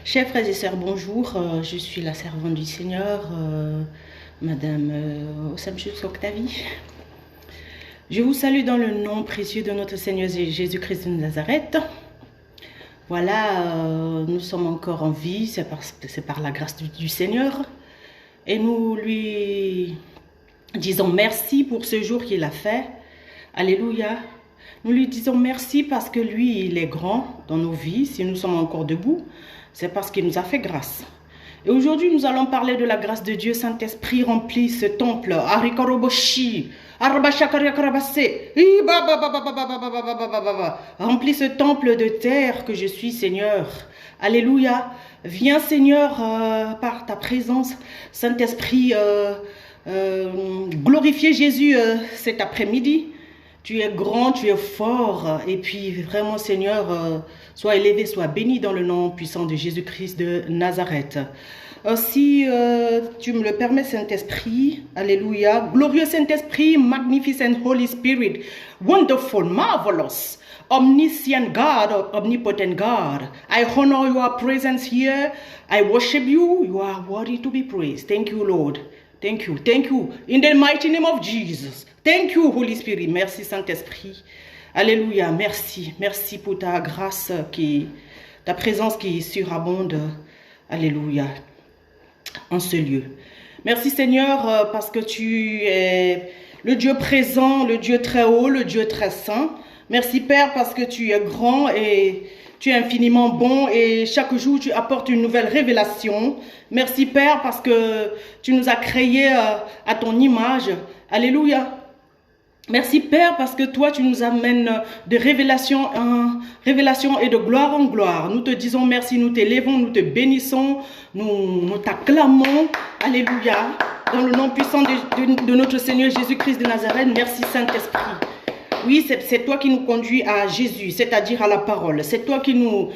Chers frères et sœurs, bonjour. Je suis la servante du Seigneur, Madame Osamchus Octavie. Je vous salue dans le nom précieux de notre Seigneur Jésus-Christ de Nazareth. Voilà, nous sommes encore en vie, c'est par la grâce du Seigneur. Et nous lui disons merci pour ce jour qu'il a fait. Alléluia. Nous lui disons merci parce que lui, il est grand dans nos vies. Si nous sommes encore debout, c'est parce qu'il nous a fait grâce. Et aujourd'hui, nous allons parler de la grâce de Dieu. Saint-Esprit, remplit ce temple. Remplis ce temple de terre que je suis, Seigneur. Alléluia. Viens, Seigneur, par ta présence. Saint-Esprit, glorifier Jésus cet après-midi. Tu es grand, tu es fort. Et puis vraiment, Seigneur, sois élevé, sois béni dans le nom puissant de Jésus-Christ de Nazareth. Si tu me le permets, Saint-Esprit, alléluia. Glorieux Saint-Esprit, magnificent Holy Spirit, wonderful, marvelous, omniscient God, omnipotent God. I honor your presence here. I worship you. You are worthy to be praised. Thank you, Lord. Thank you. Thank you. In the mighty name of Jesus. Thank you, Holy Spirit. Merci, Saint-Esprit. Alléluia. Merci. Merci pour ta grâce, ta présence qui surabonde. Alléluia. En ce lieu. Merci, Seigneur, parce que tu es le Dieu présent, le Dieu très haut, le Dieu très saint. Merci, Père, parce que tu es grand et tu es infiniment bon et chaque jour tu apportes une nouvelle révélation. Merci, Père, parce que tu nous as créés à ton image. Alléluia. Merci, Père, parce que toi, tu nous amènes de révélation en révélation et de gloire en gloire. Nous te disons merci, nous t'élèvons, nous te bénissons, nous t'acclamons. Alléluia. Dans le nom puissant de notre Seigneur Jésus-Christ de Nazareth, merci, Saint-Esprit. Oui, c'est toi qui nous conduis à Jésus, c'est-à-dire à la parole. C'est toi qui nous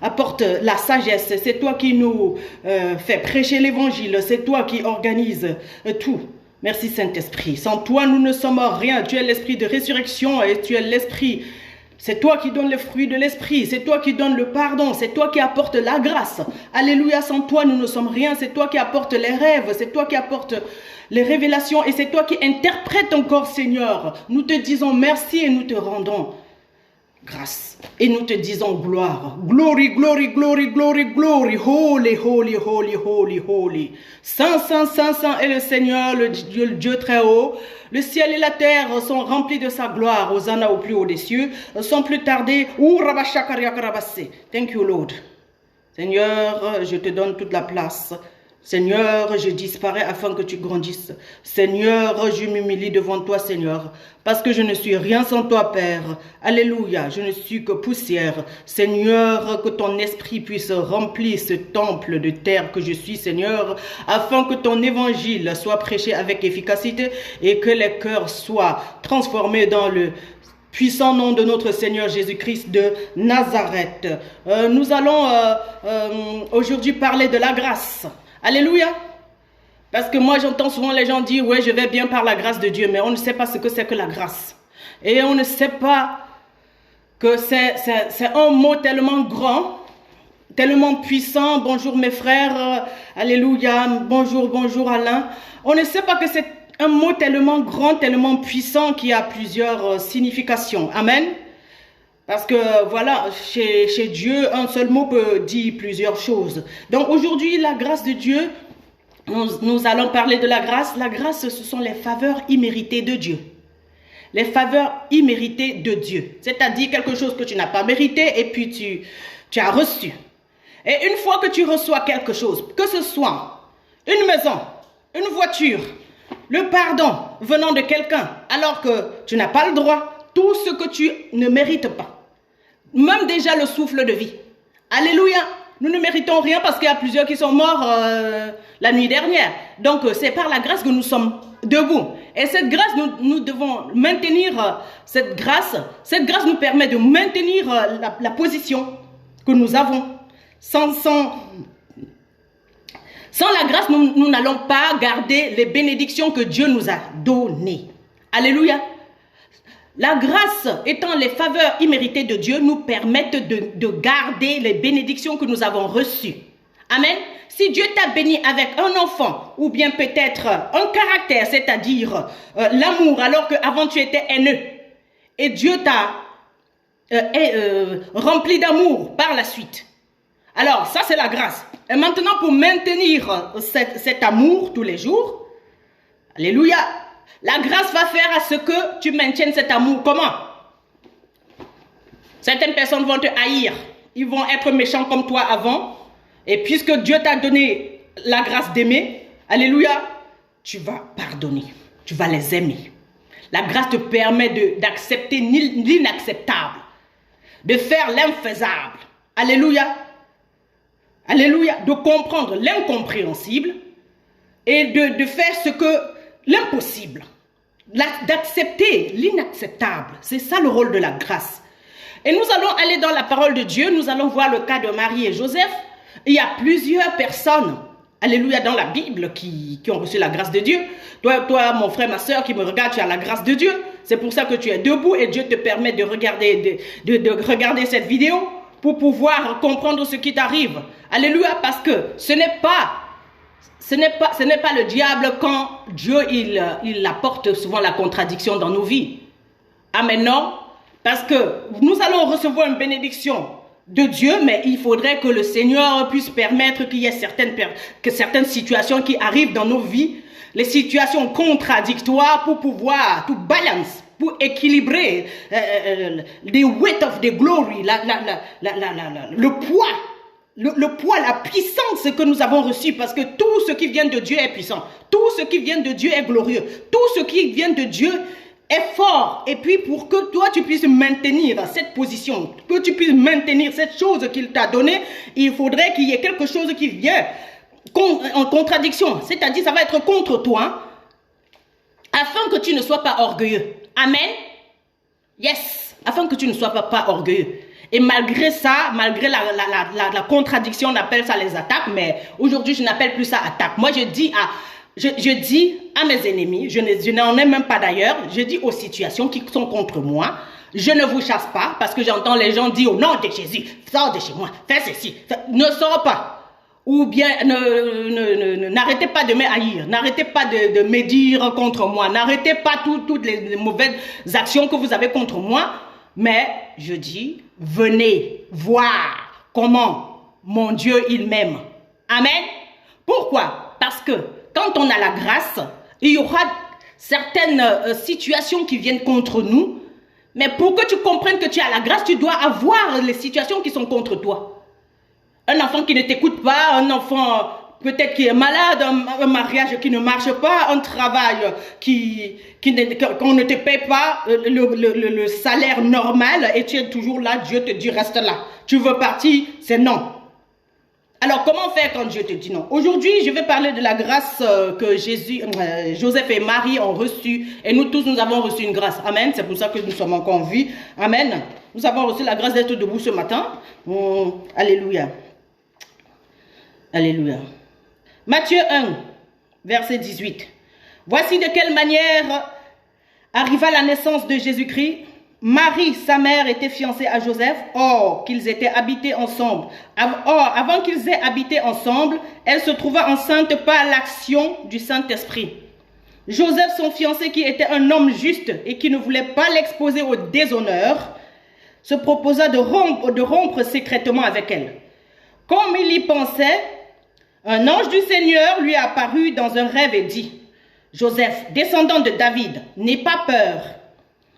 apporte la sagesse. C'est toi qui nous fait prêcher l'évangile. C'est toi qui organise tout. Merci Saint-Esprit. Sans toi, nous ne sommes rien. Tu es l'esprit de résurrection et tu es l'esprit. C'est toi qui donnes le fruit de l'esprit. C'est toi qui donnes le pardon. C'est toi qui apportes la grâce. Alléluia. Sans toi, nous ne sommes rien. C'est toi qui apportes les rêves. C'est toi qui apportes les révélations. Et c'est toi qui interprètes encore, Seigneur. Nous te disons merci et nous te rendons grâce. Et nous te disons gloire. Glory, glory, glory, glory, glory. Holy, holy, holy, holy, holy. Saint, saint, saint, saint est le Seigneur, le Dieu très haut. Le ciel et la terre sont remplis de sa gloire. Hosanna au plus haut des cieux. Sans plus tarder. Thank you, Lord. Seigneur, je te donne toute la place. Seigneur, je disparais afin que tu grandisses. Seigneur, je m'humilie devant toi, Seigneur, parce que je ne suis rien sans toi, Père. Alléluia, je ne suis que poussière. Seigneur, que ton esprit puisse remplir ce temple de terre que je suis, Seigneur, afin que ton évangile soit prêché avec efficacité et que les cœurs soient transformés dans le puissant nom de notre Seigneur Jésus-Christ de Nazareth. Nous allons aujourd'hui parler de la grâce. Alléluia. Parce que moi, j'entends souvent les gens dire, ouais, je vais bien par la grâce de Dieu, mais on ne sait pas ce que c'est que la grâce. Et on ne sait pas que c'est un mot tellement grand, tellement puissant. Bonjour mes frères, alléluia, bonjour, bonjour Alain. On ne sait pas que c'est un mot tellement grand, tellement puissant qui a plusieurs significations. Amen. Parce que voilà, chez Dieu, un seul mot peut dire plusieurs choses. Donc aujourd'hui, la grâce de Dieu, nous allons parler de la grâce. La grâce, ce sont les faveurs imméritées de Dieu. Les faveurs imméritées de Dieu. C'est-à-dire quelque chose que tu n'as pas mérité et puis tu as reçu. Et une fois que tu reçois quelque chose, que ce soit une maison, une voiture, le pardon venant de quelqu'un, alors que tu n'as pas le droit, tout ce que tu ne mérites pas. Même déjà le souffle de vie. Alléluia. Nous ne méritons rien parce qu'il y a plusieurs qui sont morts la nuit dernière. Donc c'est par la grâce que nous sommes debout. Et cette grâce, nous devons maintenir cette grâce. Cette grâce nous permet de maintenir la position que nous avons. Sans la grâce, nous n'allons pas garder les bénédictions que Dieu nous a données. Alléluia. La grâce étant les faveurs imméritées de Dieu nous permettent de garder les bénédictions que nous avons reçues. Amen. Si Dieu t'a béni avec un enfant ou bien peut-être un caractère, c'est-à-dire l'amour alors qu'avant tu étais haineux et Dieu t'a rempli d'amour par la suite. Alors ça c'est la grâce. Et maintenant pour maintenir cet amour tous les jours, alléluia, la grâce va faire à ce que tu maintiennes cet amour. Comment? Certaines personnes vont te haïr. Ils vont être méchants comme toi avant. Et puisque Dieu t'a donné la grâce d'aimer, alléluia, tu vas pardonner. Tu vas les aimer. La grâce te permet d'accepter l'inacceptable. De faire l'infaisable. Alléluia. Alléluia. De comprendre l'incompréhensible. Et de faire ce que l'impossible. D'accepter l'inacceptable. C'est ça le rôle de la grâce. Et nous allons aller dans la parole de Dieu. Nous allons voir le cas de Marie et Joseph. Il y a plusieurs personnes, alléluia, dans la Bible qui ont reçu la grâce de Dieu. Toi, mon frère, ma soeur qui me regarde, tu as la grâce de Dieu. C'est pour ça que tu es debout et Dieu te permet de regarder, de regarder cette vidéo pour pouvoir comprendre ce qui t'arrive. Alléluia, parce que ce n'est pas le diable quand Dieu il apporte souvent la contradiction dans nos vies. Amen, non? Parce que nous allons recevoir une bénédiction de Dieu, mais il faudrait que le Seigneur puisse permettre qu'il y ait certaines situations qui arrivent dans nos vies, les situations contradictoires pour pouvoir tout balance, pour équilibrer the weight of the glory, le poids, la puissance que nous avons reçue, parce que tout ce qui vient de Dieu est puissant, tout ce qui vient de Dieu est glorieux, tout ce qui vient de Dieu est fort. Et puis pour que toi tu puisses maintenir cette position, que tu puisses maintenir cette chose qu'il t'a donnée, il faudrait qu'il y ait quelque chose qui vient en contradiction, c'est-à-dire ça va être contre toi, afin que tu ne sois pas orgueilleux. Amen. Yes, afin que tu ne sois pas orgueilleux. Et malgré ça, malgré la contradiction, on appelle ça les attaques, mais aujourd'hui je n'appelle plus ça attaque. Moi je dis à mes ennemis, je n'en ai même pas d'ailleurs, je dis aux situations qui sont contre moi, je ne vous chasse pas, parce que j'entends les gens dire au nom de Jésus, sors de chez moi, fais ceci, ne sors pas. Ou bien n'arrêtez pas de me haïr, n'arrêtez pas de me dire contre moi, n'arrêtez pas toutes les mauvaises actions que vous avez contre moi, mais je dis, venez voir comment mon Dieu il m'aime. Amen. Pourquoi? Parce que quand on a la grâce, il y aura certaines situations qui viennent contre nous, mais pour que tu comprennes que tu as la grâce, tu dois avoir les situations qui sont contre toi. Un enfant qui ne t'écoute pas, un enfant peut-être qui est malade, un mariage qui ne marche pas, un travail qu'on ne te paie pas le salaire normal et tu es toujours là, Dieu te dit reste là. Tu veux partir, c'est non. Alors comment faire quand Dieu te dit non? Aujourd'hui, je vais parler de la grâce que Joseph et Marie ont reçue. Et nous tous, nous avons reçu une grâce. Amen. C'est pour ça que nous sommes encore en vie. Amen. Nous avons reçu la grâce d'être debout ce matin. Alléluia. Alléluia. Matthieu 1, verset 18. Voici de quelle manière arriva la naissance de Jésus-Christ. Marie, sa mère, était fiancée à Joseph. Or, qu'ils étaient habités ensemble. Avant qu'ils aient habité ensemble, elle se trouva enceinte par l'action du Saint-Esprit. Joseph, son fiancé, qui était un homme juste et qui ne voulait pas l'exposer au déshonneur, se proposa de rompre secrètement avec elle. Comme il y pensait, un ange du Seigneur lui apparut dans un rêve et dit, « Joseph, descendant de David, n'aie pas peur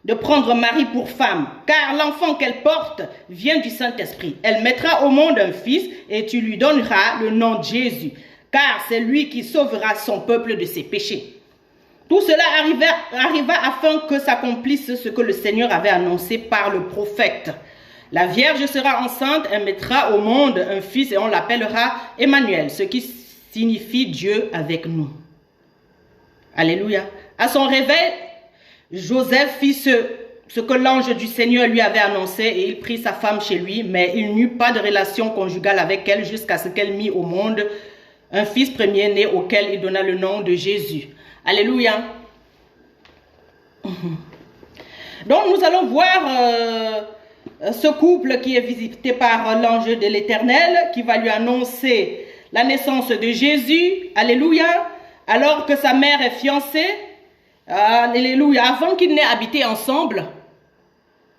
de prendre Marie pour femme, car l'enfant qu'elle porte vient du Saint-Esprit. Elle mettra au monde un fils et tu lui donneras le nom de Jésus, car c'est lui qui sauvera son peuple de ses péchés. » Tout cela arriva afin que s'accomplisse ce que le Seigneur avait annoncé par le prophète. La Vierge sera enceinte, elle mettra au monde un fils et on l'appellera Emmanuel, ce qui signifie Dieu avec nous. Alléluia. À son réveil, Joseph fit ce que l'ange du Seigneur lui avait annoncé et il prit sa femme chez lui, mais il n'eut pas de relation conjugale avec elle jusqu'à ce qu'elle mit au monde un fils premier-né auquel il donna le nom de Jésus. Alléluia. Donc nous allons voir ce couple qui est visité par l'ange de l'Éternel, qui va lui annoncer la naissance de Jésus, alléluia, alors que sa mère est fiancée, alléluia, avant qu'ils n'aient habité ensemble,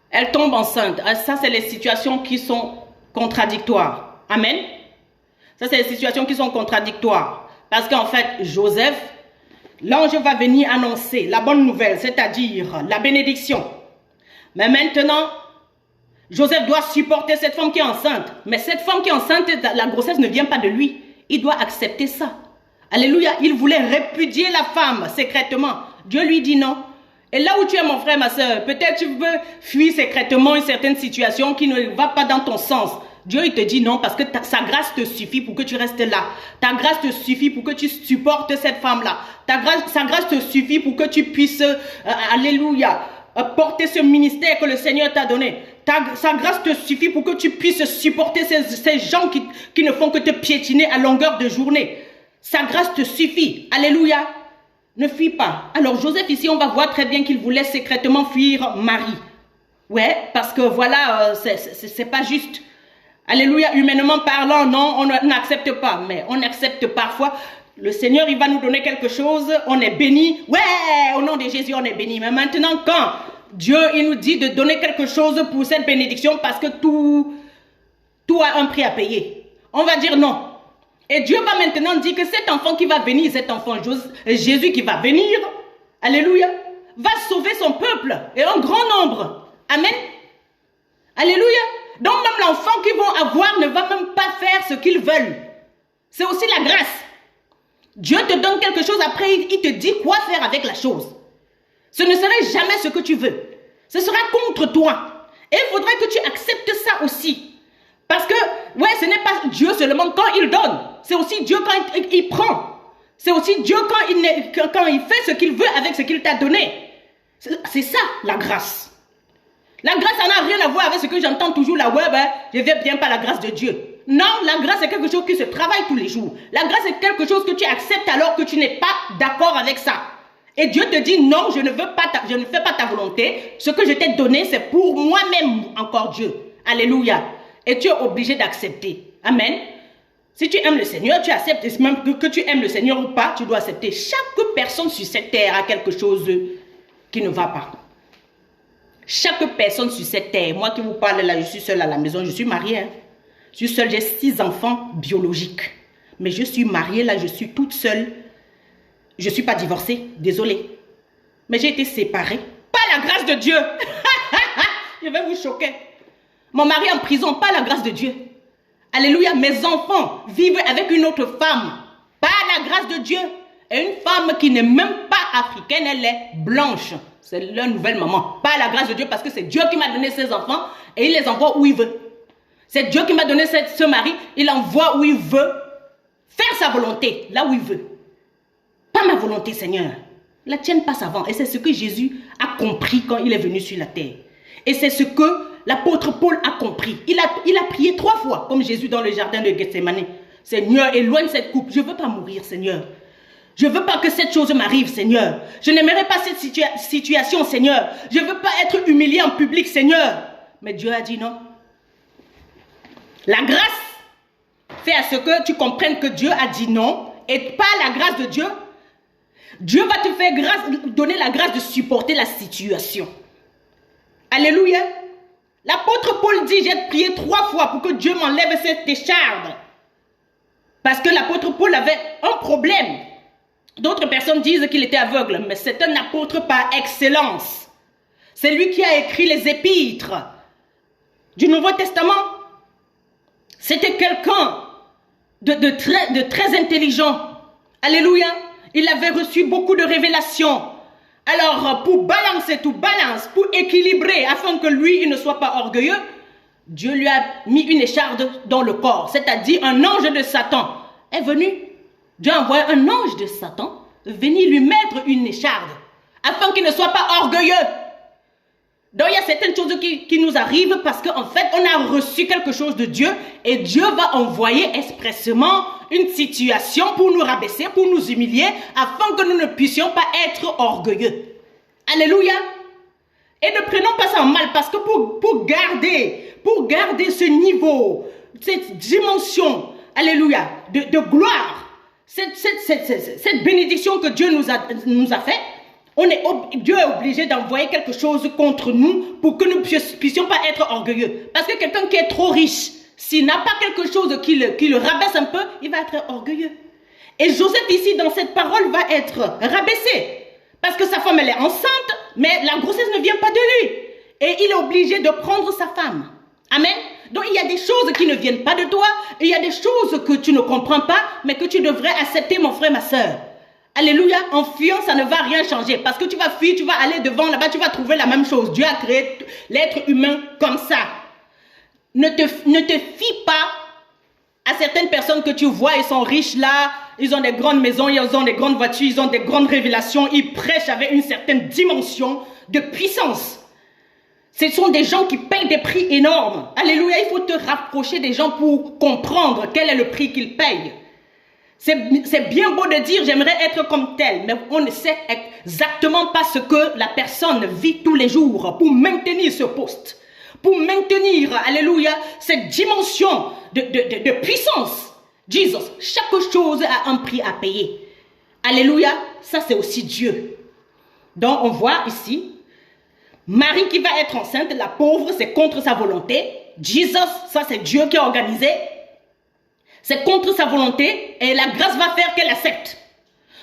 elle tombe enceinte. Ça, c'est les situations qui sont contradictoires. Amen. Ça, c'est les situations qui sont contradictoires. Parce qu'en fait, Joseph, l'ange va venir annoncer la bonne nouvelle, c'est-à-dire la bénédiction. Mais maintenant, Joseph doit supporter cette femme qui est enceinte. Mais cette femme qui est enceinte, la grossesse ne vient pas de lui. Il doit accepter ça. Alléluia. Il voulait répudier la femme secrètement. Dieu lui dit non. Et là où tu es mon frère, ma soeur, peut-être tu veux fuir secrètement une certaine situation qui ne va pas dans ton sens. Dieu, il te dit non parce que sa grâce te suffit pour que tu restes là. Ta grâce te suffit pour que tu supportes cette femme-là. Sa grâce te suffit pour que tu puisses, alléluia, porter ce ministère que le Seigneur t'a donné. Sa grâce te suffit pour que tu puisses supporter ces gens qui ne font que te piétiner à longueur de journée. Sa grâce te suffit. Alléluia. Ne fuis pas. Alors Joseph ici, on va voir très bien qu'il voulait secrètement fuir Marie. Ouais, parce que voilà, c'est pas juste. Alléluia, humainement parlant, non, on n'accepte pas. Mais on accepte parfois. Le Seigneur, il va nous donner quelque chose. On est béni. Ouais, au nom de Jésus, on est béni. Mais maintenant, quand Dieu, il nous dit de donner quelque chose pour cette bénédiction, parce que tout a un prix à payer, on va dire non. Et Dieu va maintenant dire que cet enfant qui va venir, cet enfant Jésus qui va venir, alléluia, va sauver son peuple et un grand nombre. Amen. Alléluia. Donc même l'enfant qu'ils vont avoir ne va même pas faire ce qu'ils veulent. C'est aussi la grâce. Dieu te donne quelque chose, après il te dit quoi faire avec la chose. Ce ne serait jamais ce que tu veux. Ce sera contre toi. Et il faudrait que tu acceptes ça aussi. Parce que, ouais, ce n'est pas Dieu seulement quand il donne. C'est aussi Dieu quand il prend. C'est aussi Dieu quand il fait ce qu'il veut avec ce qu'il t'a donné. C'est ça, la grâce. La grâce, ça n'a rien à voir avec ce que j'entends toujours là. Ouais, je ne vais bien par la grâce de Dieu. Non, la grâce, c'est quelque chose qui se travaille tous les jours. La grâce, c'est quelque chose que tu acceptes alors que tu n'es pas d'accord avec ça. Et Dieu te dit, non, je ne fais pas ta volonté. Ce que je t'ai donné, c'est pour moi-même, encore Dieu. Alléluia. Et tu es obligé d'accepter. Amen. Si tu aimes le Seigneur, tu acceptes. Et même que tu aimes le Seigneur ou pas, tu dois accepter. Chaque personne sur cette terre a quelque chose qui ne va pas. Chaque personne sur cette terre. Moi qui vous parle là, je suis seule à la maison. Je suis mariée. Hein. Je suis seule. J'ai 6 enfants biologiques. Mais je suis mariée là. Je suis toute seule. Je ne suis pas divorcée. Désolée. Mais j'ai été séparée. Pas la grâce de Dieu. Je vais vous choquer. Mon mari en prison, pas la grâce de Dieu. Alléluia, mes enfants vivent avec une autre femme. Pas la grâce de Dieu. Et une femme qui n'est même pas africaine, elle est blanche. C'est leur nouvelle maman. Pas la grâce de Dieu parce que c'est Dieu qui m'a donné ses enfants et il les envoie où il veut. C'est Dieu qui m'a donné ce mari, il envoie où il veut. Faire sa volonté, là où il veut. Pas ma volonté, Seigneur. La tienne passe avant. Et c'est ce que Jésus a compris quand il est venu sur la terre. Et c'est ce que l'apôtre Paul a compris. Il a prié 3 fois, comme Jésus dans le jardin de Gethsémane. Seigneur, éloigne cette coupe. Je ne veux pas mourir, Seigneur. Je ne veux pas que cette chose m'arrive, Seigneur. Je n'aimerais pas cette situation, Seigneur. Je ne veux pas être humilié en public, Seigneur. Mais Dieu a dit non. La grâce fait à ce que tu comprennes que Dieu a dit non. Et pas la grâce de Dieu. Dieu va te faire donner la grâce de supporter la situation. Alléluia. L'apôtre Paul dit, j'ai prié 3 fois pour que Dieu m'enlève cette écharde. Parce que l'apôtre Paul avait un problème. D'autres personnes disent qu'il était aveugle, mais c'est un apôtre par excellence. C'est lui qui a écrit les épîtres du Nouveau Testament. C'était quelqu'un de très intelligent. Alléluia. Il avait reçu beaucoup de révélations. Alors, pour balancer tout, pour équilibrer, afin que lui, il ne soit pas orgueilleux, Dieu lui a mis une écharde dans le corps, c'est-à-dire un ange de Satan est venu. Dieu a envoyé un ange de Satan venir lui mettre une écharde, afin qu'il ne soit pas orgueilleux. Donc, il y a certaines choses qui nous arrivent parce qu'en fait, on a reçu quelque chose de Dieu et Dieu va envoyer expressément une situation pour nous rabaisser, pour nous humilier, afin que nous ne puissions pas être orgueilleux. Alléluia. Et ne prenons pas ça en mal, parce que pour garder ce niveau, cette dimension, alléluia, de gloire, cette bénédiction que Dieu nous a fait, Dieu est obligé d'envoyer quelque chose contre nous pour que nous puissions pas être orgueilleux. Parce que quelqu'un qui est trop riche, s'il n'a pas quelque chose qui le rabaisse un peu, il va être orgueilleux. Et Joseph ici, dans cette parole, va être rabaissé. Parce que sa femme, elle est enceinte, mais la grossesse ne vient pas de lui. Et il est obligé de prendre sa femme. Amen. Donc il y a des choses qui ne viennent pas de toi. Il y a des choses que tu ne comprends pas, mais que tu devrais accepter, mon frère, ma soeur. Alléluia. En fuyant, ça ne va rien changer. Parce que tu vas fuir, tu vas aller devant, là-bas, tu vas trouver la même chose. Dieu a créé l'être humain comme ça. Ne te fie pas à certaines personnes que tu vois, ils sont riches là, ils ont des grandes maisons, ils ont des grandes voitures, ils ont des grandes révélations, ils prêchent avec une certaine dimension de puissance. Ce sont des gens qui payent des prix énormes. Alléluia, il faut te rapprocher des gens pour comprendre quel est le prix qu'ils payent. C'est bien beau de dire j'aimerais être comme tel, mais on ne sait exactement pas ce que la personne vit tous les jours pour maintenir ce poste, pour maintenir, alléluia, cette dimension de puissance. Jesus, chaque chose a un prix à payer. Alléluia, ça c'est aussi Dieu. Donc on voit ici, Marie qui va être enceinte, la pauvre, c'est contre sa volonté. Jesus, ça c'est Dieu qui a organisé. C'est contre sa volonté et la grâce va faire qu'elle accepte.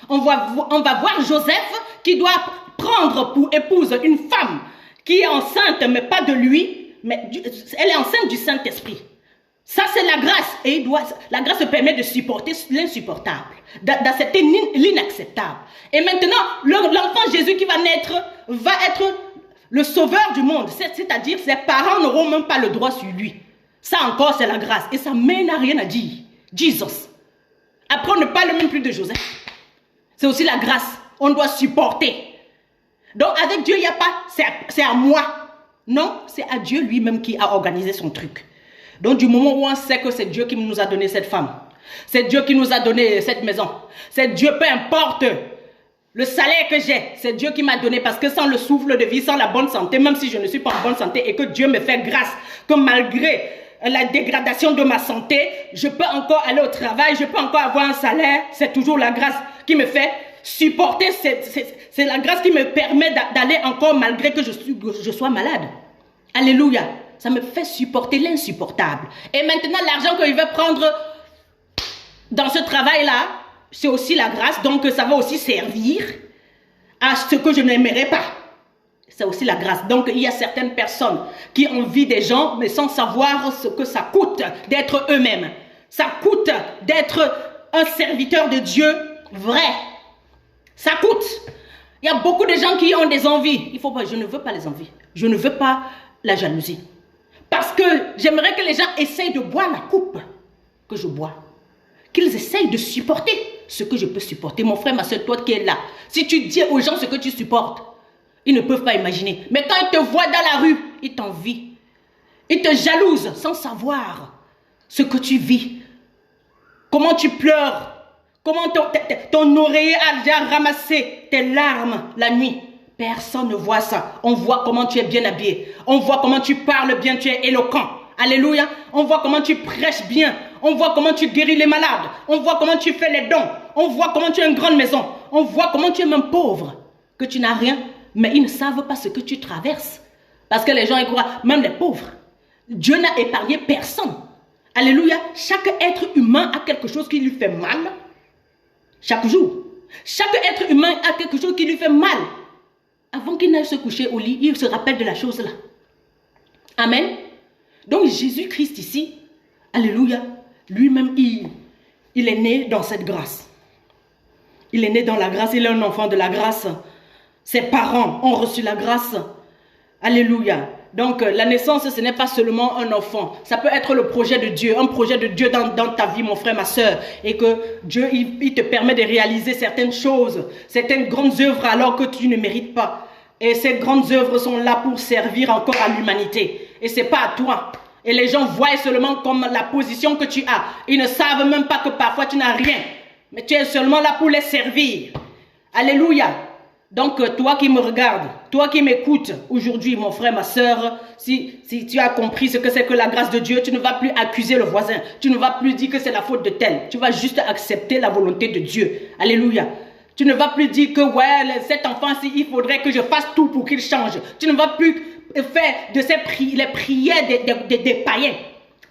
On va voir Joseph qui doit prendre pour épouse une femme qui est enceinte, mais pas de lui, mais elle est enceinte du Saint-Esprit. Ça, c'est la grâce. Et la grâce permet de supporter l'insupportable, d'accepter l'inacceptable. Et maintenant, l'enfant Jésus qui va naître va être le sauveur du monde. C'est-à-dire, ses parents n'auront même pas le droit sur lui. Ça encore, c'est la grâce. Et ça mène à rien à dire. Jesus. Après, on ne parle même plus de Joseph. C'est aussi la grâce. On doit supporter. Donc, avec Dieu, il n'y a pas, c'est à moi. Non, c'est à Dieu lui-même qui a organisé son truc. Donc, du moment où on sait que c'est Dieu qui nous a donné cette femme, c'est Dieu qui nous a donné cette maison, c'est Dieu, peu importe le salaire que j'ai, c'est Dieu qui m'a donné, parce que sans le souffle de vie, sans la bonne santé, même si je ne suis pas en bonne santé et que Dieu me fait grâce, que malgré la dégradation de ma santé, je peux encore aller au travail, je peux encore avoir un salaire, c'est toujours la grâce qui me fait supporter, c'est la grâce qui me permet d'aller encore malgré que je sois malade. Alléluia. Ça me fait supporter l'insupportable. Et maintenant, l'argent qu'il veut prendre dans ce travail-là, c'est aussi la grâce. Donc, ça va aussi servir à ce que je n'aimerais pas. C'est aussi la grâce. Donc, il y a certaines personnes qui envient des gens, mais sans savoir ce que ça coûte d'être eux-mêmes. Ça coûte d'être un serviteur de Dieu vrai. Ça coûte. Il y a beaucoup de gens qui ont des envies. Il faut pas, je ne veux pas les envies. Je ne veux pas la jalousie. Parce que j'aimerais que les gens essayent de boire la coupe que je bois. Qu'ils essayent de supporter ce que je peux supporter. Mon frère, ma soeur, toi qui es là, si tu dis aux gens ce que tu supportes, ils ne peuvent pas imaginer. Mais quand ils te voient dans la rue, ils t'envient. Ils te jalousent sans savoir ce que tu vis. Comment tu pleures. Comment ton oreiller a déjà ramassé tes larmes la nuit. Personne ne voit ça. On voit comment tu es bien habillé. On voit comment tu parles bien, tu es éloquent. Alléluia. On voit comment tu prêches bien. On voit comment tu guéris les malades. On voit comment tu fais les dons. On voit comment tu as une grande maison. On voit comment tu es même pauvre. Que tu n'as rien. Mais ils ne savent pas ce que tu traverses. Parce que les gens y croient, même les pauvres. Dieu n'a épargné personne. Alléluia. Chaque être humain a quelque chose qui lui fait mal. Chaque jour. Chaque être humain a quelque chose qui lui fait mal. Avant qu'il n'aille se coucher au lit, il se rappelle de la chose là. Amen. Donc Jésus-Christ ici, alléluia, lui-même, il est né dans cette grâce. Il est né dans la grâce, il est un enfant de la grâce. Ses parents ont reçu la grâce. Alléluia. Donc la naissance, ce n'est pas seulement un enfant. Ça peut être le projet de Dieu, un projet de Dieu dans ta vie, mon frère, ma soeur. Et que Dieu, il te permet de réaliser certaines choses, certaines grandes œuvres alors que tu ne mérites pas. Et ces grandes œuvres sont là pour servir encore à l'humanité. Et ce n'est pas à toi. Et les gens voient seulement comme la position que tu as. Ils ne savent même pas que parfois tu n'as rien. Mais tu es seulement là pour les servir. Alléluia. Donc, toi qui me regardes, toi qui m'écoutes aujourd'hui, mon frère, ma soeur, si tu as compris ce que c'est que la grâce de Dieu, tu ne vas plus accuser le voisin. Tu ne vas plus dire que c'est la faute de tel. Tu vas juste accepter la volonté de Dieu. Alléluia. Tu ne vas plus dire que, ouais, cet enfant-ci, il faudrait que je fasse tout pour qu'il change. Tu ne vas plus faire de les prières des païens.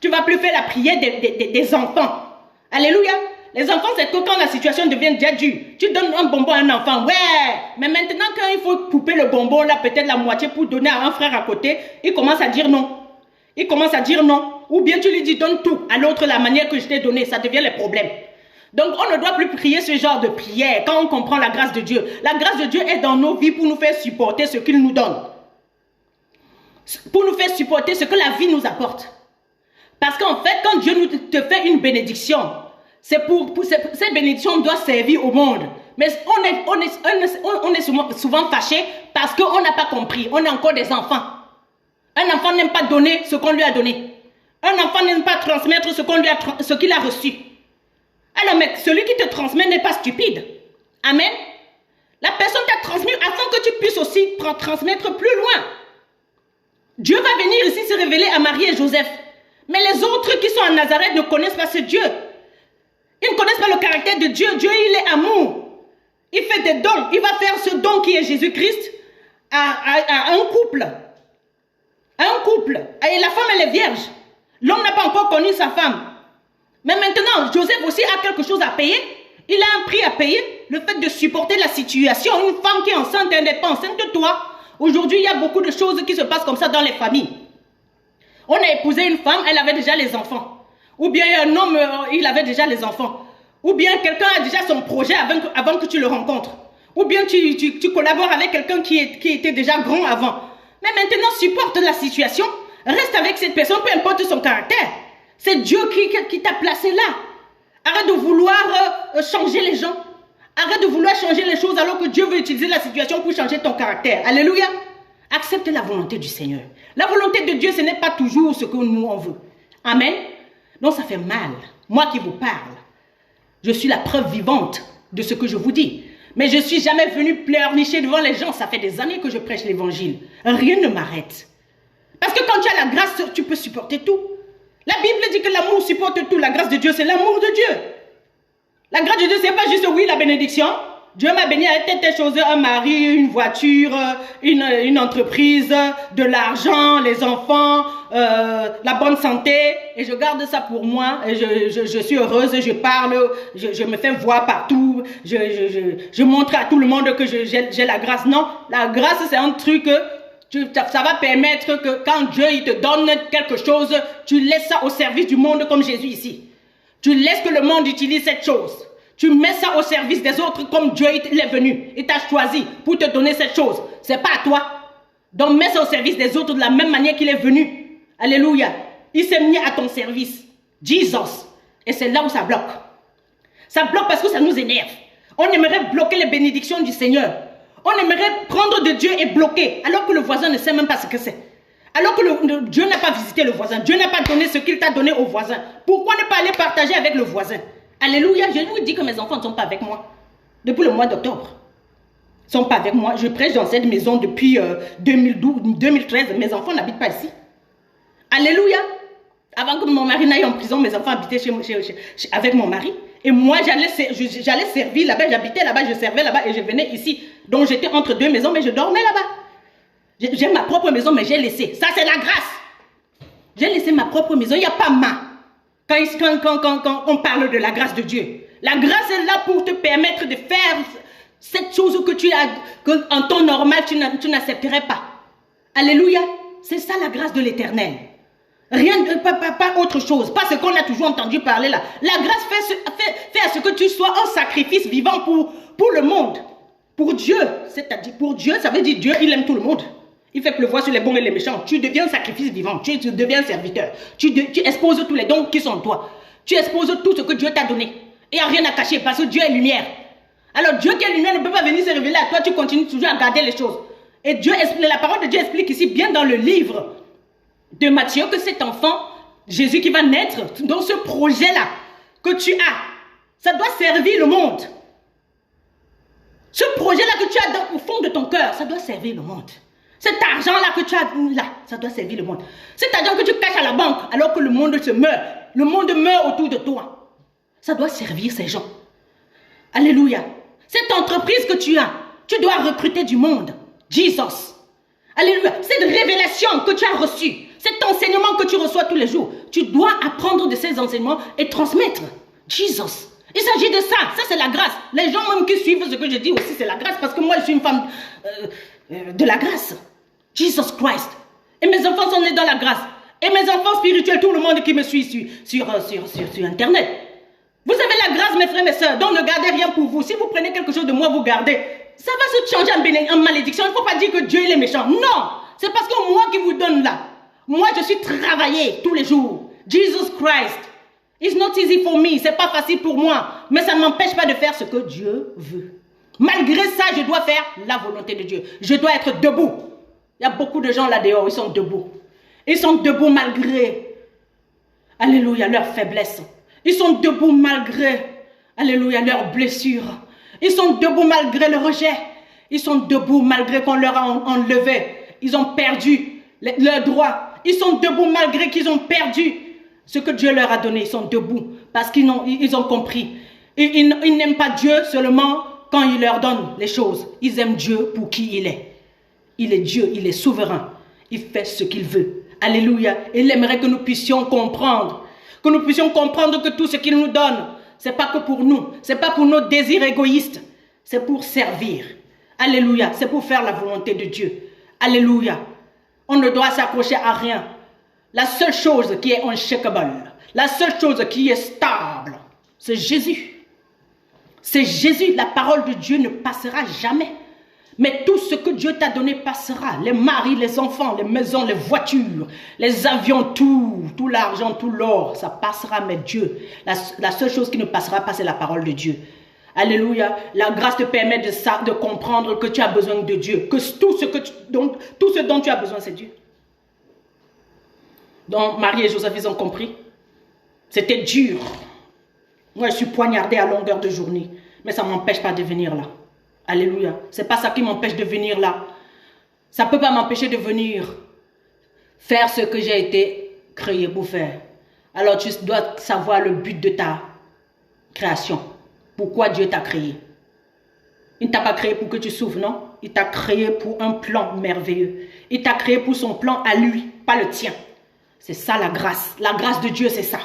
Tu ne vas plus faire la prière des enfants. Alléluia. Les enfants, c'est que quand la situation devient déjà dure, tu donnes un bonbon à un enfant, ouais, mais maintenant quand il faut couper le bonbon, là, peut-être la moitié pour donner à un frère à côté, il commence à dire non. Il commence à dire non. Ou bien tu lui dis donne tout à l'autre la manière que je t'ai donné, ça devient les problèmes. Donc on ne doit plus prier ce genre de prière quand on comprend la grâce de Dieu. La grâce de Dieu est dans nos vies pour nous faire supporter ce qu'il nous donne. Pour nous faire supporter ce que la vie nous apporte. Parce qu'en fait, quand Dieu te fait une bénédiction, cette bénédiction doit servir au monde. Mais on est souvent fâché parce qu'on n'a pas compris. On est encore des enfants. Un enfant n'aime pas donner ce qu'on lui a donné. Un enfant n'aime pas transmettre ce qu'il a reçu. Alors, mais celui qui te transmet n'est pas stupide. Amen. La personne t'a transmis afin que tu puisses aussi transmettre plus loin. Dieu va venir ici se révéler à Marie et Joseph. Mais les autres qui sont à Nazareth ne connaissent pas ce Dieu. Ils ne connaissent pas le caractère de Dieu. Dieu, il est amour. Il fait des dons. Il va faire ce don qui est Jésus-Christ à un couple. À un couple. Et la femme, elle est vierge. L'homme n'a pas encore connu sa femme. Mais maintenant, Joseph aussi a quelque chose à payer. Il a un prix à payer. Le fait de supporter la situation. Une femme qui est enceinte, elle n'est pas enceinte de toi. Aujourd'hui, il y a beaucoup de choses qui se passent comme ça dans les familles. On a épousé une femme, elle avait déjà les enfants. Ou bien un homme, il avait déjà les enfants. Ou bien quelqu'un a déjà son projet avant que tu le rencontres. Ou bien tu collabores avec quelqu'un qui était déjà grand avant. Mais maintenant, supporte la situation. Reste avec cette personne, peu importe son caractère. C'est Dieu qui t'a placé là. Arrête de vouloir changer les gens. Arrête de vouloir changer les choses alors que Dieu veut utiliser la situation pour changer ton caractère. Alléluia. Accepte la volonté du Seigneur. La volonté de Dieu, ce n'est pas toujours ce que nous on veut. Amen. Non, ça fait mal. Moi qui vous parle, je suis la preuve vivante de ce que je vous dis. Mais je ne suis jamais venu pleurnicher devant les gens. Ça fait des années que je prêche l'évangile. Rien ne m'arrête. Parce que quand tu as la grâce, tu peux supporter tout. La Bible dit que l'amour supporte tout. La grâce de Dieu, c'est l'amour de Dieu. La grâce de Dieu, ce n'est pas juste, oui, la bénédiction. Dieu m'a béni avec telle chose, un mari, une voiture, une entreprise, de l'argent, les enfants, la bonne santé. Et je garde ça pour moi. Et je suis heureuse, je parle, je me fais voir partout. Je montre à tout le monde que j'ai la grâce. Non, la grâce, c'est un truc ça va permettre que quand Dieu il te donne quelque chose, tu laisses ça au service du monde comme Jésus ici. Tu laisses que le monde utilise cette chose. Tu mets ça au service des autres comme Dieu il est venu. Il t'a choisi pour te donner cette chose. Ce n'est pas à toi. Donc mets ça au service des autres de la même manière qu'il est venu. Alléluia. Il s'est mis à ton service. Jesus. Et c'est là où ça bloque. Ça bloque parce que ça nous énerve. On aimerait bloquer les bénédictions du Seigneur. On aimerait prendre de Dieu et bloquer, alors que le voisin ne sait même pas ce que c'est. Alors que Dieu n'a pas visité le voisin. Dieu n'a pas donné ce qu'il t'a donné au voisin. Pourquoi ne pas aller partager avec le voisin? Alléluia, je vous dis que mes enfants ne sont pas avec moi. Depuis le mois d'octobre. Ils ne sont pas avec moi. Je prêche dans cette maison depuis 2013. Mes enfants n'habitent pas ici. Alléluia. Avant que mon mari n'aille en prison, mes enfants habitaient avec mon mari. Et moi, j'allais servir là-bas, j'habitais là-bas, je servais là-bas et je venais ici. Donc j'étais entre deux maisons, mais je dormais là-bas. J'ai ma propre maison, mais j'ai laissé. Ça, c'est la grâce. J'ai laissé ma propre maison. Il n'y a pas quand on parle de la grâce de Dieu. La grâce est là pour te permettre de faire cette chose que en temps normal, tu n'accepterais pas. Alléluia. C'est ça la grâce de l'Éternel. Rien, pas autre chose. Pas ce qu'on a toujours entendu parler là. La grâce fait à ce que tu sois un sacrifice vivant pour le monde. Pour Dieu. C'est-à-dire pour Dieu, ça veut dire Dieu, il aime tout le monde. Il fait pleuvoir sur les bons et les méchants. Tu deviens un sacrifice vivant. Tu deviens un serviteur. Tu exposes tous les dons qui sont en toi. Tu exposes tout ce que Dieu t'a donné. Il n'y a rien à cacher parce que Dieu est lumière. Alors Dieu qui est lumière ne peut pas venir se révéler à toi. Tu continues toujours à garder les choses. Et la parole de Dieu explique ici, bien dans le livre de Matthieu, que cet enfant, Jésus qui va naître, dans ce projet-là que tu as, ça doit servir le monde. Ce projet-là que tu as au fond de ton cœur, ça doit servir le monde. Cet argent-là que tu as là, ça doit servir le monde. Cet argent que tu caches à la banque alors que le monde se meurt. Le monde meurt autour de toi. Ça doit servir ces gens. Alléluia. Cette entreprise que tu as, tu dois recruter du monde. Jesus. Alléluia. Cette révélation que tu as reçue, cet enseignement que tu reçois tous les jours, tu dois apprendre de ces enseignements et transmettre. Jesus. Il s'agit de ça. Ça, c'est la grâce. Les gens même qui suivent ce que je dis aussi, c'est la grâce. Parce que moi, je suis une femme de la grâce. Jesus Christ. Et mes enfants sont nés dans la grâce. Et mes enfants spirituels, tout le monde qui me suit sur Internet. Vous avez la grâce, mes frères, mes sœurs. Donc, ne gardez rien pour vous. Si vous prenez quelque chose de moi, vous gardez. Ça va se changer en malédiction. Il ne faut pas dire que Dieu il est méchant. Non. C'est parce que moi qui vous donne là. Moi, je suis travaillé tous les jours. Jesus Christ. It's not easy for me. C'est pas facile pour moi. Mais ça ne m'empêche pas de faire ce que Dieu veut. Malgré ça, je dois faire la volonté de Dieu. Je dois être debout. Il y a beaucoup de gens là dehors, ils sont debout. Ils sont debout malgré, alléluia, leur faiblesse. Ils sont debout malgré, alléluia, leurs blessures. Ils sont debout malgré le rejet. Ils sont debout malgré qu'on leur a enlevé. Ils ont perdu leurs droits. Ils sont debout malgré qu'ils ont perdu ce que Dieu leur a donné. Ils sont debout parce qu'ils ont compris. Ils n'aiment pas Dieu seulement quand il leur donne les choses. Ils aiment Dieu pour qui il est. Il est Dieu, il est souverain. Il fait ce qu'il veut. Alléluia. Il aimerait que nous puissions comprendre. Que nous puissions comprendre que tout ce qu'il nous donne, ce n'est pas que pour nous. Ce n'est pas pour nos désirs égoïstes. C'est pour servir. Alléluia. C'est pour faire la volonté de Dieu. Alléluia. On ne doit s'accrocher à rien. La seule chose qui est unshakable, la seule chose qui est stable, c'est Jésus. C'est Jésus. La parole de Dieu ne passera jamais. Mais tout ce que Dieu t'a donné passera. Les maris, les enfants, les maisons, les voitures, les avions, tout l'argent, tout l'or, ça passera. Mais Dieu, la seule chose qui ne passera pas, c'est la parole de Dieu. Alléluia. La grâce te permet de comprendre que tu as besoin de Dieu. Que tout ce dont tu as besoin, c'est Dieu. Donc, Marie et Joseph, ils ont compris. C'était dur. Moi, je suis poignardée à longueur de journée. Mais ça ne m'empêche pas de venir là. Alléluia. Ce n'est pas ça qui m'empêche de venir là. Ça ne peut pas m'empêcher de venir faire ce que j'ai été créé pour faire. Alors tu dois savoir le but de ta création. Pourquoi Dieu t'a créé. Il ne t'a pas créé pour que tu souffres, non? Il t'a créé pour un plan merveilleux. Il t'a créé pour son plan à lui, pas le tien. C'est ça la grâce. La grâce de Dieu, c'est ça.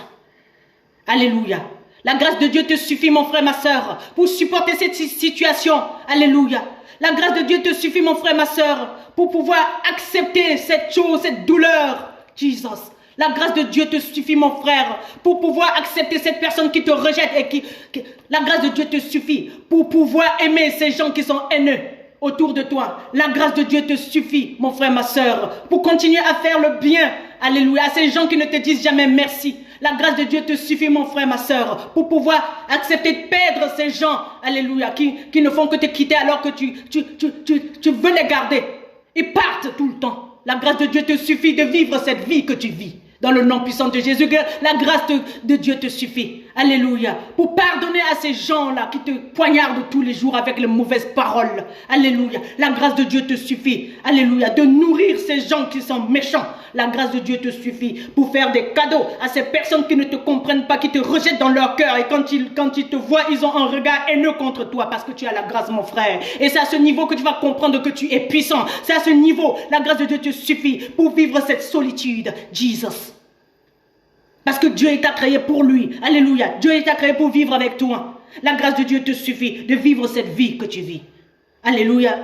Alléluia. La grâce de Dieu te suffit, mon frère, ma soeur, pour supporter cette situation. Alléluia. La grâce de Dieu te suffit, mon frère, ma soeur, pour pouvoir accepter cette chose, cette douleur. Jesus. La grâce de Dieu te suffit, mon frère, pour pouvoir accepter cette personne qui te rejette. La grâce de Dieu te suffit pour pouvoir aimer ces gens qui sont haineux autour de toi. La grâce de Dieu te suffit, mon frère, ma soeur, pour continuer à faire le bien. Alléluia. À ces gens qui ne te disent jamais merci. La grâce de Dieu te suffit, mon frère, ma soeur, pour pouvoir accepter de perdre ces gens, alléluia, qui ne font que te quitter alors que tu veux les garder. Ils partent tout le temps. La grâce de Dieu te suffit de vivre cette vie que tu vis. Dans le nom puissant de Jésus, la grâce de Dieu te suffit. Alléluia. Pour pardonner à ces gens-là qui te poignardent tous les jours avec les mauvaises paroles. Alléluia. La grâce de Dieu te suffit. Alléluia. De nourrir ces gens qui sont méchants. La grâce de Dieu te suffit pour faire des cadeaux à ces personnes qui ne te comprennent pas, qui te rejettent dans leur cœur. Et quand ils te voient, ils ont un regard haineux contre toi parce que tu as la grâce, mon frère. Et c'est à ce niveau que tu vas comprendre que tu es puissant. C'est à ce niveau, la grâce de Dieu te suffit pour vivre cette solitude. Jesus. Parce que Dieu t'a créé pour lui. Alléluia. Dieu t'a créé pour vivre avec toi. La grâce de Dieu te suffit de vivre cette vie que tu vis. Alléluia.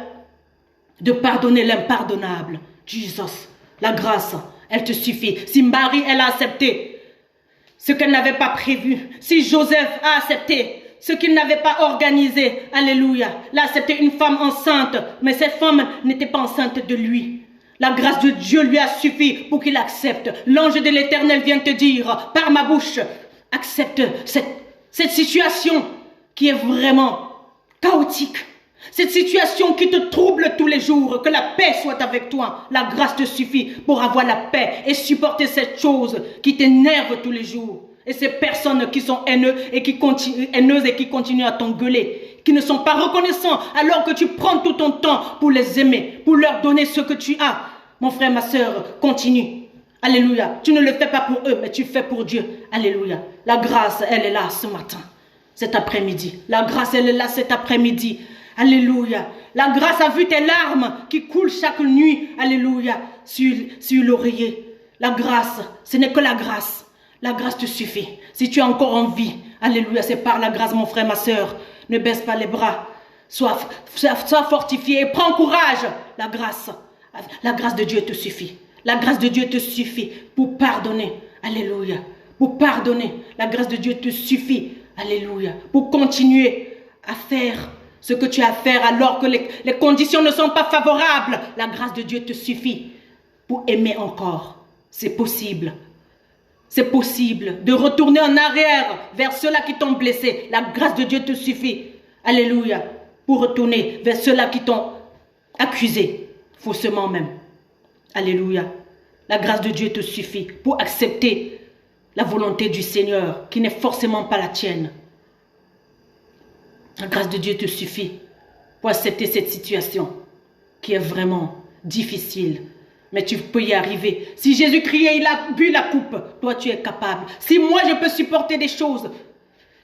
De pardonner l'impardonnable. Jesus. La grâce, elle te suffit. Si Marie, elle a accepté ce qu'elle n'avait pas prévu. Si Joseph a accepté ce qu'il n'avait pas organisé. Alléluia. Il a accepté une femme enceinte. Mais cette femme n'était pas enceinte de lui. La grâce de Dieu lui a suffi pour qu'il accepte. L'ange de l'Éternel vient te dire, par ma bouche, accepte cette situation qui est vraiment chaotique. Cette situation qui te trouble tous les jours, que la paix soit avec toi. La grâce te suffit pour avoir la paix et supporter cette chose qui t'énerve tous les jours. Et ces personnes qui sont haineuses et qui continuent à t'engueuler, qui ne sont pas reconnaissants alors que tu prends tout ton temps pour les aimer, pour leur donner ce que tu as. Mon frère, ma soeur, continue. Alléluia. Tu ne le fais pas pour eux, mais tu fais pour Dieu. Alléluia. La grâce, elle est là ce matin, cet après-midi. La grâce, elle est là cet après-midi. Alléluia. La grâce a vu tes larmes qui coulent chaque nuit. Alléluia. Sur l'oreiller. La grâce, ce n'est que la grâce. La grâce te suffit. Si tu es encore en vie, alléluia, c'est par la grâce, mon frère, ma soeur. Ne baisse pas les bras. Sois fortifié et prends courage. La grâce de Dieu te suffit. La grâce de Dieu te suffit pour pardonner. Alléluia. Pour pardonner. La grâce de Dieu te suffit. Alléluia. Pour continuer à faire ce que tu as à faire alors que les conditions ne sont pas favorables. La grâce de Dieu te suffit pour aimer encore. C'est possible. C'est possible de retourner en arrière vers ceux-là qui t'ont blessé. La grâce de Dieu te suffit. Alléluia. Pour retourner vers ceux-là qui t'ont accusé. Faussement même. Alléluia. La grâce de Dieu te suffit pour accepter la volonté du Seigneur qui n'est forcément pas la tienne. La grâce de Dieu te suffit pour accepter cette situation qui est vraiment difficile. Mais tu peux y arriver. Si Jésus criait, il a bu la coupe. Toi, tu es capable. Si moi, je peux supporter des choses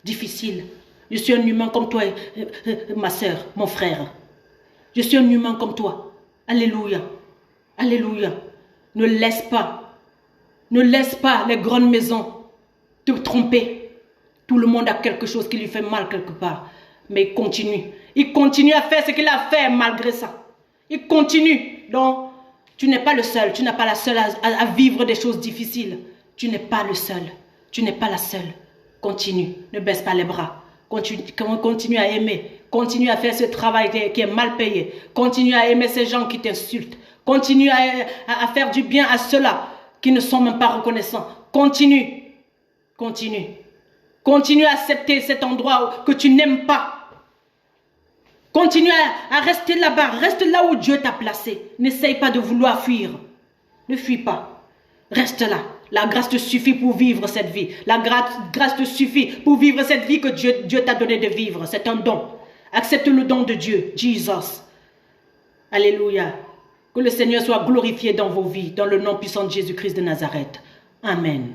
difficiles. Je suis un humain comme toi, ma soeur, mon frère. Je suis un humain comme toi. Alléluia. Alléluia. Ne laisse pas les grandes maisons te tromper. Tout le monde a quelque chose qui lui fait mal quelque part. Mais il continue. Il continue à faire ce qu'il a fait malgré ça. Il continue. Donc, tu n'es pas le seul. Tu n'es pas la seule à vivre des choses difficiles. Tu n'es pas le seul. Tu n'es pas la seule. Continue. Ne baisse pas les bras. Continue à aimer. Continue à faire ce travail qui est mal payé. Continue à aimer ces gens qui t'insultent. Continue à faire du bien à ceux-là qui ne sont même pas reconnaissants. Continue. Continue. Continue à accepter cet endroit que tu n'aimes pas. Continue à rester là-bas. Reste là où Dieu t'a placé. N'essaye pas de vouloir fuir. Ne fuis pas. Reste là. La grâce te suffit pour vivre cette vie. La grâce te suffit pour vivre cette vie que Dieu t'a donné de vivre. C'est un don. Accepte le don de Dieu. Jesus. Alléluia. Que le Seigneur soit glorifié dans vos vies. Dans le nom puissant de Jésus-Christ de Nazareth. Amen.